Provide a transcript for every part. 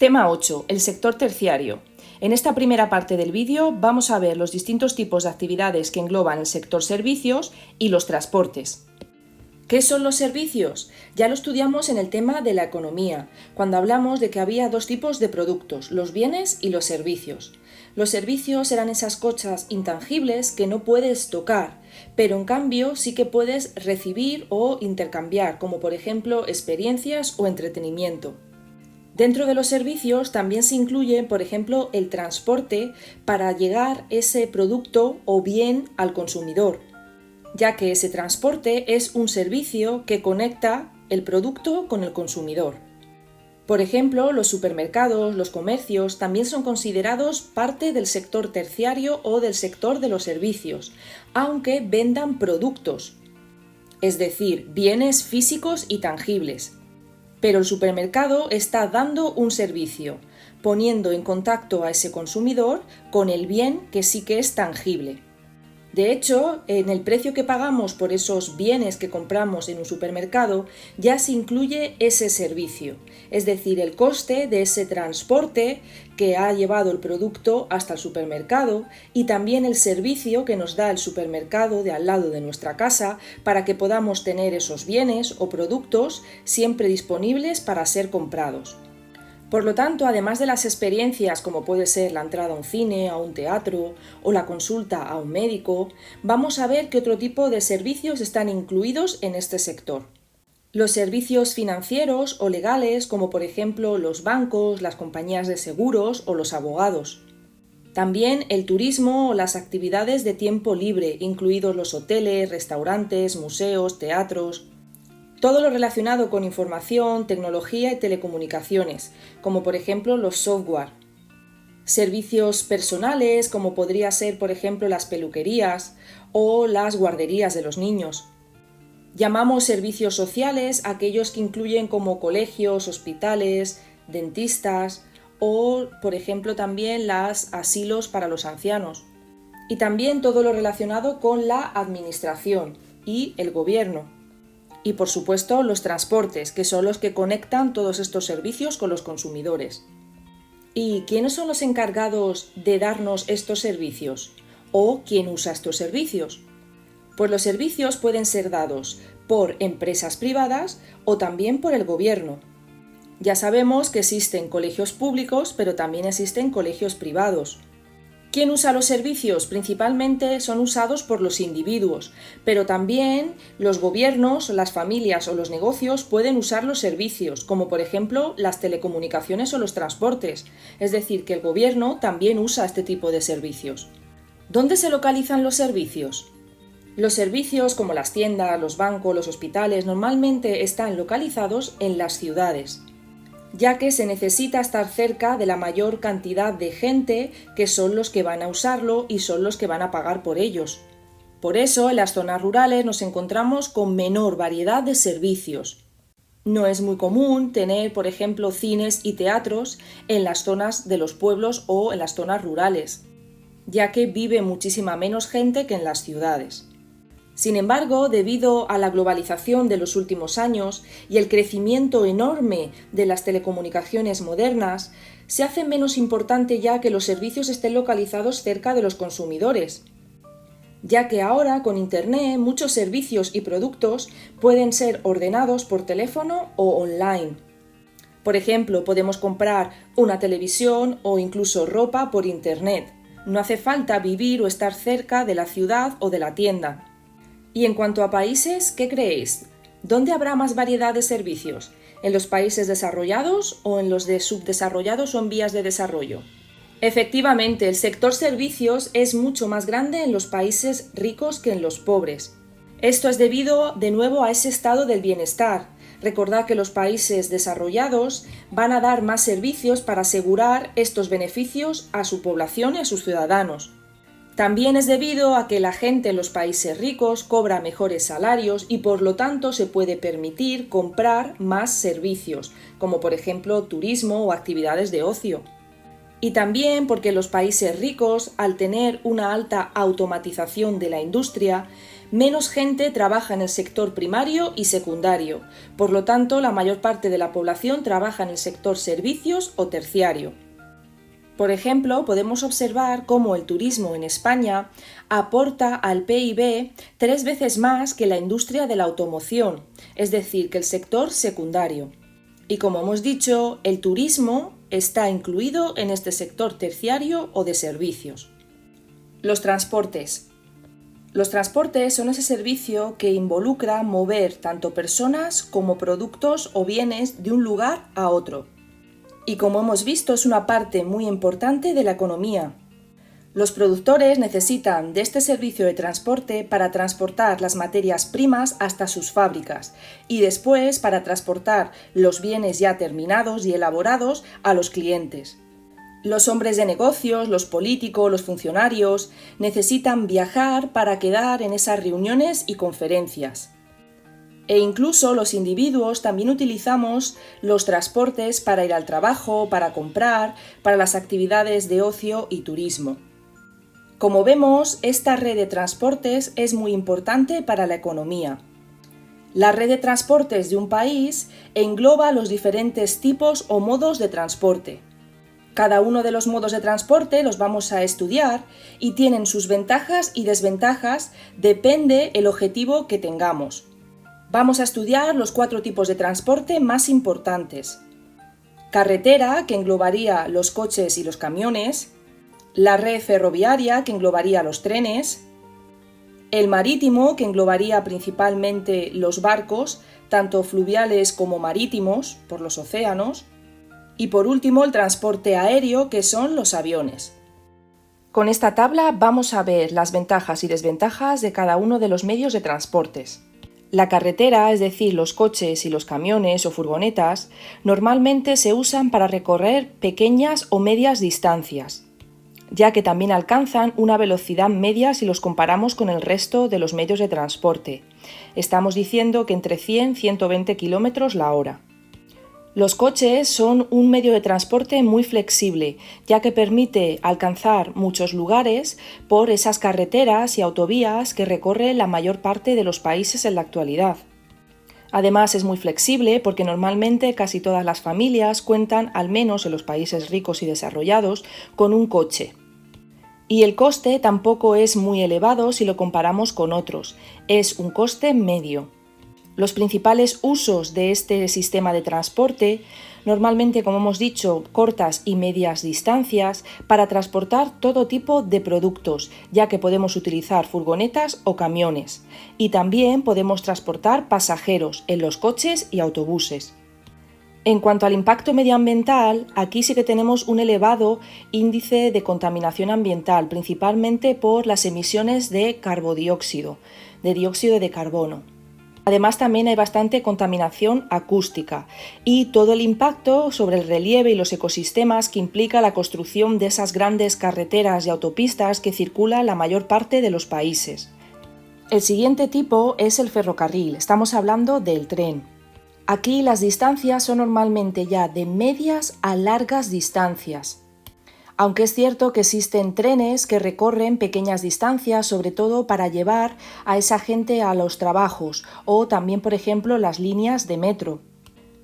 Tema 8. El sector terciario. En esta primera parte del vídeo vamos a ver los distintos tipos de actividades que engloban el sector servicios y los transportes. ¿Qué son los servicios? Ya lo estudiamos en el tema de la economía, cuando hablamos de que había dos tipos de productos, los bienes y los servicios. Los servicios eran esas cosas intangibles que no puedes tocar, pero en cambio sí que puedes recibir o intercambiar, como por ejemplo experiencias o entretenimiento. Dentro de los servicios también se incluye, por ejemplo, el transporte para llegar ese producto o bien al consumidor, ya que ese transporte es un servicio que conecta el producto con el consumidor. Por ejemplo, los supermercados, los comercios también son considerados parte del sector terciario o del sector de los servicios, aunque vendan productos, es decir, bienes físicos y tangibles. Pero el supermercado está dando un servicio, poniendo en contacto a ese consumidor con el bien que sí que es tangible. De hecho, en el precio que pagamos por esos bienes que compramos en un supermercado ya se incluye ese servicio, es decir, el coste de ese transporte que ha llevado el producto hasta el supermercado y también el servicio que nos da el supermercado de al lado de nuestra casa para que podamos tener esos bienes o productos siempre disponibles para ser comprados. Por lo tanto, además de las experiencias como puede ser la entrada a un cine, a un teatro o la consulta a un médico, vamos a ver qué otro tipo de servicios están incluidos en este sector. Los servicios financieros o legales, como por ejemplo los bancos, las compañías de seguros o los abogados. También el turismo o las actividades de tiempo libre, incluidos los hoteles, restaurantes, museos, teatros. Todo lo relacionado con información, tecnología y telecomunicaciones, como por ejemplo los software. Servicios personales, como podría ser por ejemplo las peluquerías o las guarderías de los niños. Llamamos servicios sociales aquellos que incluyen como colegios, hospitales, dentistas o por ejemplo también los asilos para los ancianos. Y también todo lo relacionado con la administración y el gobierno. Y por supuesto los transportes, que son los que conectan todos estos servicios con los consumidores. ¿Y quiénes son los encargados de darnos estos servicios? ¿O quién usa estos servicios? Pues los servicios pueden ser dados por empresas privadas o también por el gobierno. Ya sabemos que existen colegios públicos, pero también existen colegios privados. ¿Quién usa los servicios? Principalmente son usados por los individuos, pero también los gobiernos, las familias o los negocios pueden usar los servicios, como por ejemplo las telecomunicaciones o los transportes. Es decir, que el gobierno también usa este tipo de servicios. ¿Dónde se localizan los servicios? Los servicios como las tiendas, los bancos, los hospitales normalmente están localizados en las ciudades, ya que se necesita estar cerca de la mayor cantidad de gente que son los que van a usarlo y son los que van a pagar por ellos. Por eso, en las zonas rurales nos encontramos con menor variedad de servicios. No es muy común tener, por ejemplo, cines y teatros en las zonas de los pueblos o en las zonas rurales, ya que vive muchísima menos gente que en las ciudades. Sin embargo, debido a la globalización de los últimos años y el crecimiento enorme de las telecomunicaciones modernas, se hace menos importante ya que los servicios estén localizados cerca de los consumidores, ya que ahora con Internet muchos servicios y productos pueden ser ordenados por teléfono o online. Por ejemplo, podemos comprar una televisión o incluso ropa por Internet. No hace falta vivir o estar cerca de la ciudad o de la tienda. Y en cuanto a países, ¿qué creéis? ¿Dónde habrá más variedad de servicios? ¿En los países desarrollados o en los de subdesarrollados o en vías de desarrollo? Efectivamente, el sector servicios es mucho más grande en los países ricos que en los pobres. Esto es debido, de nuevo, a ese estado del bienestar. Recordad que los países desarrollados van a dar más servicios para asegurar estos beneficios a su población y a sus ciudadanos. También es debido a que la gente en los países ricos cobra mejores salarios y por lo tanto se puede permitir comprar más servicios, como por ejemplo turismo o actividades de ocio. Y también porque los países ricos, al tener una alta automatización de la industria, menos gente trabaja en el sector primario y secundario, por lo tanto la mayor parte de la población trabaja en el sector servicios o terciario. Por ejemplo, podemos observar cómo el turismo en España aporta al PIB 3 veces más que la industria de la automoción, es decir, que el sector secundario. Y como hemos dicho, el turismo está incluido en este sector terciario o de servicios. Los transportes. Los transportes son ese servicio que involucra mover tanto personas como productos o bienes de un lugar a otro. Y como hemos visto, es una parte muy importante de la economía. Los productores necesitan de este servicio de transporte para transportar las materias primas hasta sus fábricas y después para transportar los bienes ya terminados y elaborados a los clientes. Los hombres de negocios, los políticos, los funcionarios necesitan viajar para quedar en esas reuniones y conferencias. E incluso los individuos también utilizamos los transportes para ir al trabajo, para comprar, para las actividades de ocio y turismo. Como vemos, esta red de transportes es muy importante para la economía. La red de transportes de un país engloba los diferentes tipos o modos de transporte. Cada uno de los modos de transporte los vamos a estudiar y tienen sus ventajas y desventajas, depende el objetivo que tengamos. Vamos a estudiar los 4 tipos de transporte más importantes. Carretera, que englobaría los coches y los camiones. La red ferroviaria, que englobaría los trenes. El marítimo, que englobaría principalmente los barcos, tanto fluviales como marítimos, por los océanos. Y por último, el transporte aéreo, que son los aviones. Con esta tabla vamos a ver las ventajas y desventajas de cada uno de los medios de transportes. La carretera, es decir, los coches y los camiones o furgonetas, normalmente se usan para recorrer pequeñas o medias distancias, ya que también alcanzan una velocidad media si los comparamos con el resto de los medios de transporte. Estamos diciendo que entre 100 y 120 km la hora. Los coches son un medio de transporte muy flexible, ya que permite alcanzar muchos lugares por esas carreteras y autovías que recorre la mayor parte de los países en la actualidad. Además es muy flexible porque normalmente casi todas las familias cuentan, al menos en los países ricos y desarrollados, con un coche. Y el coste tampoco es muy elevado si lo comparamos con otros, es un coste medio. Los principales usos de este sistema de transporte, normalmente, como hemos dicho, cortas y medias distancias, para transportar todo tipo de productos, ya que podemos utilizar furgonetas o camiones, y también podemos transportar pasajeros en los coches y autobuses. En cuanto al impacto medioambiental, aquí sí que tenemos un elevado índice de contaminación ambiental, principalmente por las emisiones de carbodióxido, de dióxido de carbono. Además, también hay bastante contaminación acústica y todo el impacto sobre el relieve y los ecosistemas que implica la construcción de esas grandes carreteras y autopistas que circula la mayor parte de los países. El siguiente tipo es el ferrocarril, estamos hablando del tren. Aquí las distancias son normalmente ya de medias a largas distancias. Aunque es cierto que existen trenes que recorren pequeñas distancias, sobre todo para llevar a esa gente a los trabajos, o también, por ejemplo, las líneas de metro.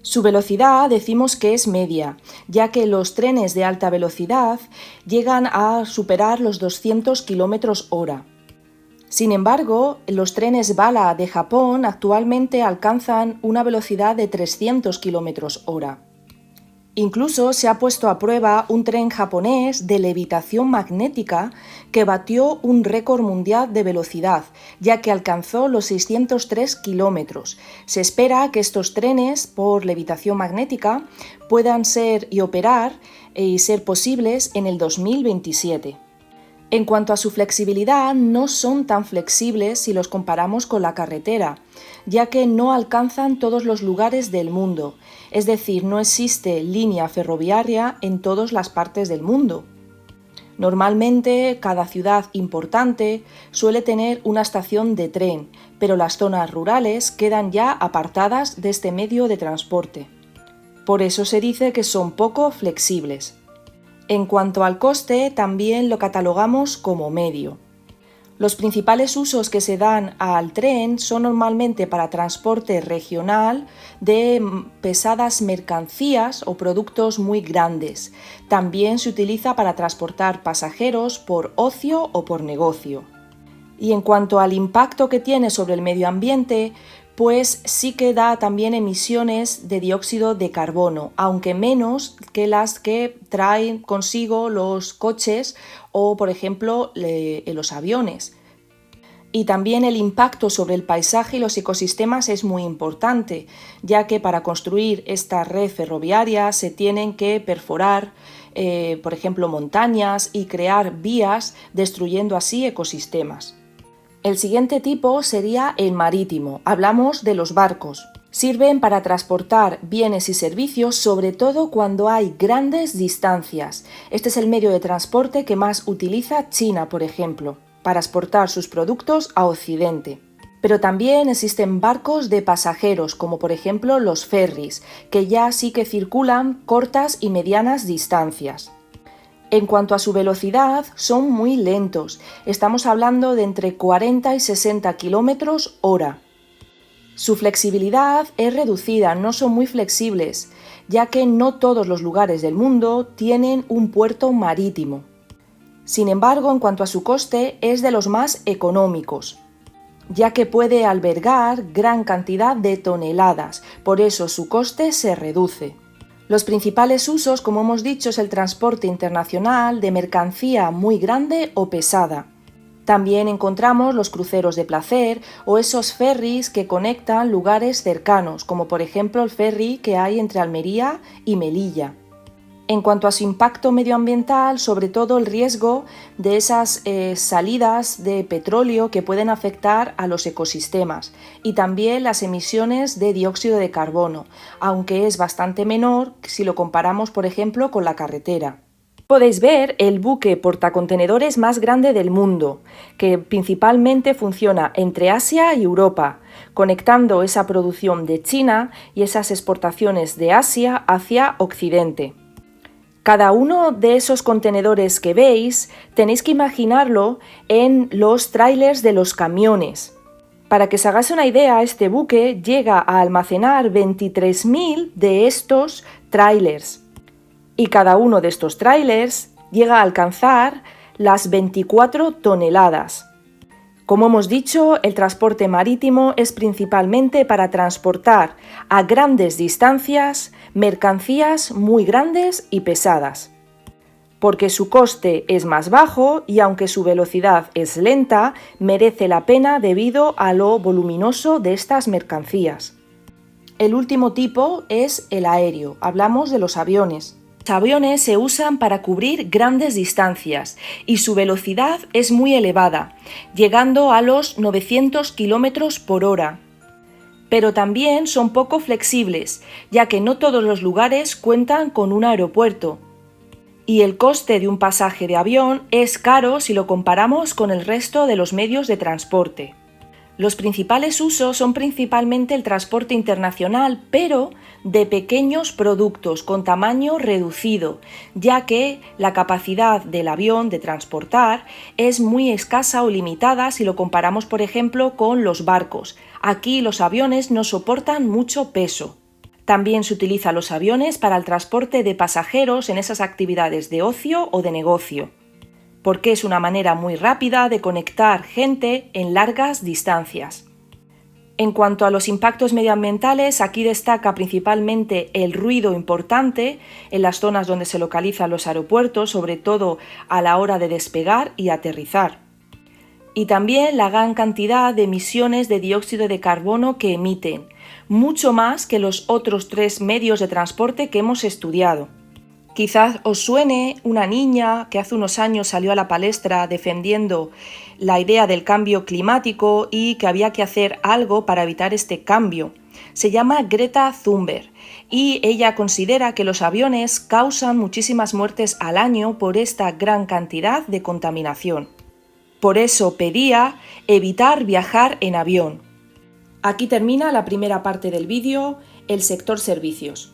Su velocidad decimos que es media, ya que los trenes de alta velocidad llegan a superar los 200 km/h. Sin embargo, los trenes bala de Japón actualmente alcanzan una velocidad de 300 km/h. Incluso se ha puesto a prueba un tren japonés de levitación magnética que batió un récord mundial de velocidad, ya que alcanzó los 603 kilómetros. Se espera que estos trenes por levitación magnética puedan ser y operar y ser posibles en el 2027. En cuanto a su flexibilidad, no son tan flexibles si los comparamos con la carretera, ya que no alcanzan todos los lugares del mundo, es decir, no existe línea ferroviaria en todas las partes del mundo. Normalmente, cada ciudad importante suele tener una estación de tren, pero las zonas rurales quedan ya apartadas de este medio de transporte. Por eso se dice que son poco flexibles. En cuanto al coste, también lo catalogamos como medio. Los principales usos que se dan al tren son normalmente para transporte regional de pesadas mercancías o productos muy grandes. También se utiliza para transportar pasajeros por ocio o por negocio. Y en cuanto al impacto que tiene sobre el medio ambiente, pues sí que da también emisiones de dióxido de carbono, aunque menos que las que traen consigo los coches o, por ejemplo, los aviones. Y también el impacto sobre el paisaje y los ecosistemas es muy importante, ya que para construir esta red ferroviaria se tienen que perforar, por ejemplo, montañas y crear vías, destruyendo así ecosistemas. El siguiente tipo sería el marítimo. Hablamos de los barcos. Sirven para transportar bienes y servicios, sobre todo cuando hay grandes distancias. Este es el medio de transporte que más utiliza China, por ejemplo, para exportar sus productos a Occidente. Pero también existen barcos de pasajeros, como por ejemplo los ferries, que ya sí que circulan cortas y medianas distancias. En cuanto a su velocidad, son muy lentos. Estamos hablando de entre 40 y 60 km/h. Su flexibilidad es reducida, no son muy flexibles, ya que no todos los lugares del mundo tienen un puerto marítimo. Sin embargo, en cuanto a su coste, es de los más económicos, ya que puede albergar gran cantidad de toneladas, por eso su coste se reduce. Los principales usos, como hemos dicho, es el transporte internacional de mercancía muy grande o pesada. También encontramos los cruceros de placer o esos ferries que conectan lugares cercanos, como por ejemplo el ferry que hay entre Almería y Melilla. En cuanto a su impacto medioambiental, sobre todo el riesgo de esas salidas de petróleo que pueden afectar a los ecosistemas y también las emisiones de dióxido de carbono, aunque es bastante menor si lo comparamos, por ejemplo, con la carretera. Podéis ver el buque portacontenedores más grande del mundo, que principalmente funciona entre Asia y Europa, conectando esa producción de China y esas exportaciones de Asia hacia Occidente. Cada uno de esos contenedores que veis tenéis que imaginarlo en los tráilers de los camiones. Para que os hagáis una idea, este buque llega a almacenar 23.000 de estos tráilers. Y cada uno de estos tráilers llega a alcanzar las 24 toneladas. Como hemos dicho, el transporte marítimo es principalmente para transportar a grandes distancias mercancías muy grandes y pesadas, porque su coste es más bajo y aunque su velocidad es lenta, merece la pena debido a lo voluminoso de estas mercancías. El último tipo es el aéreo. Hablamos de los aviones. Los aviones se usan para cubrir grandes distancias y su velocidad es muy elevada, llegando a los 900 km/h. Pero también son poco flexibles, ya que no todos los lugares cuentan con un aeropuerto. Y el coste de un pasaje de avión es caro si lo comparamos con el resto de los medios de transporte. Los principales usos son principalmente el transporte internacional, pero de pequeños productos con tamaño reducido, ya que la capacidad del avión de transportar es muy escasa o limitada si lo comparamos, por ejemplo, con los barcos. Aquí los aviones no soportan mucho peso. También se utilizan los aviones para el transporte de pasajeros en esas actividades de ocio o de negocio, porque es una manera muy rápida de conectar gente en largas distancias. En cuanto a los impactos medioambientales, aquí destaca principalmente el ruido importante en las zonas donde se localizan los aeropuertos, sobre todo a la hora de despegar y aterrizar. Y también la gran cantidad de emisiones de dióxido de carbono que emiten, mucho más que los otros 3 medios de transporte que hemos estudiado. Quizás os suene una niña que hace unos años salió a la palestra defendiendo la idea del cambio climático y que había que hacer algo para evitar este cambio. Se llama Greta Thunberg y ella considera que los aviones causan muchísimas muertes al año por esta gran cantidad de contaminación. Por eso pedía evitar viajar en avión. Aquí termina la primera parte del vídeo, el sector servicios.